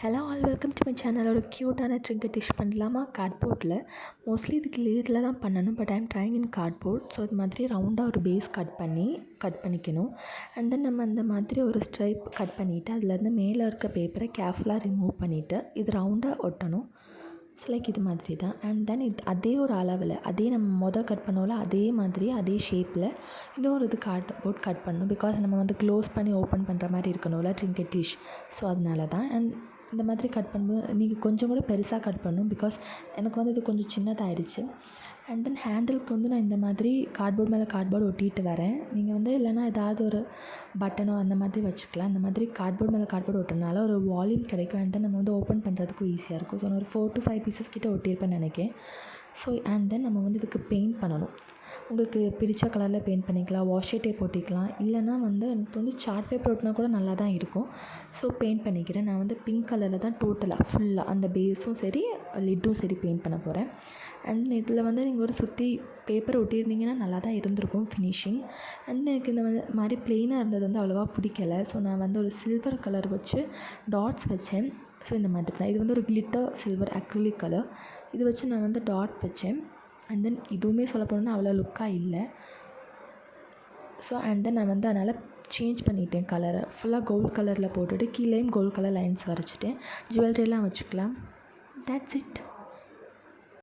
Hello all, welcome to my channel. ஒரு க்யூட்டான drinker dish பண்ணலாமா கார்ட்போர்டில். மோஸ்ட்லி இதுக்கு லேத்தில் தான் பண்ணணும், but I'm trying in cardboard. So இது மாதிரி ரவுண்டாக ஒரு பேஸ் கட் பண்ணிக்கணும். அண்ட் தென் நம்ம இந்த மாதிரி ஒரு ஸ்ட்ரைப் கட் பண்ணிவிட்டு அதுலேருந்து மேலே இருக்க பேப்பரை கேர்ஃபுல்லாக ரிமூவ் பண்ணிவிட்டு இது ரவுண்டாக ஒட்டணும். ஸோ லைக் இது மாதிரி தான். அண்ட் தென் அதே ஒரு அளவில் அதே நம்ம கட் பண்ணோம்ல அதே மாதிரி அதே ஷேப்பில் இன்னொரு இது கார்ட்போர்ட் கட் பண்ணணும். பிகாஸ் நம்ம க்ளோஸ் பண்ணி ஓப்பன் பண்ணுற மாதிரி இருக்கணும்ல ட்ரிங்கர் டிஷ். ஸோ அதனால தான். அண்ட் இந்த மாதிரி கட் பண்ணும்போது நீங்கள் கொஞ்சம் கூட பெருசாக கட் பண்ணணும். பிகாஸ் எனக்கு இது கொஞ்சம் சின்னதாகிடுச்சு. அண்ட் தென் ஹேண்டிலுக்கு நான் இந்த மாதிரி கார்ட்போர்ட் மேலே கார்ட்போர்டு ஒட்டிகிட்டு வரேன். நீங்கள் இல்லைனா ஏதாவது ஒரு பட்டனோ அந்த மாதிரி வச்சுக்கலாம். இந்த மாதிரி கார்ட்போர்ட் மேலே கார்ட்போர்டு ஒட்டுறதுனால ஒரு வால்யூம் கிடைக்கும். அண்ட் தென் நம்ம ஓப்பன் பண்ணுறதுக்கும் ஈஸியாக இருக்கும். ஸோ நான் ஒரு 4 to 5 பீசஸ் கிட்டே ஒட்டியிருப்பேன்னு நினைக்கிறேன். ஸோ அண்ட் தென் நம்ம இதுக்கு பெயிண்ட் பண்ணணும். உங்களுக்கு பிடிச்ச கலரில் பெயிண்ட் பண்ணிக்கலாம். வாஷே டேப் ஒட்டிக்கலாம். இல்லைனா எனக்கு சார்ட் பேப்பர் ஒட்டினா கூட நல்லா தான் இருக்கும். ஸோ பெயிண்ட் பண்ணிக்கிறேன். நான் பிங்க் கலரில் தான் டோட்டலாக ஃபுல்லாக அந்த பேஸும் சரி லிட்டும் சரி பெயிண்ட் பண்ண போகிறேன். அண்ட் இதில் நீங்கள் ஒரு சுற்றி பேப்பர் ஒட்டியிருந்தீங்கன்னா நல்லா தான் இருந்திருக்கும் ஃபினிஷிங். அண்ட் எனக்கு இந்த மாதிரி ப்ளெயினாக இருந்தது அவ்வளோவா பிடிக்கலை. ஸோ நான் ஒரு சில்வர் கலர் வச்சு டாட்ஸ் வச்சேன். ஸோ இந்த மாதிரி தான். இது ஒரு கிளிட்டர் சில்வர் அக்ரிலிக் கலர். இது வச்சு நான் டாட் வச்சேன். அண்ட் தென் இதுவுமே சொல்ல போனோன்னா அவ்வளோ லுக்காக இல்லை. ஸோ அண்ட் தென் நான் அதனால் சேஞ்ச் பண்ணிட்டேன் கலரை. ஃபுல்லாக கோல்ட் கலரில் போட்டுட்டு கீழேயும் கோல்ட் கலர் லைன்ஸ் வரைச்சிட்டேன். ஜுவல்லரிலாம் வச்சுக்கலாம். That's it.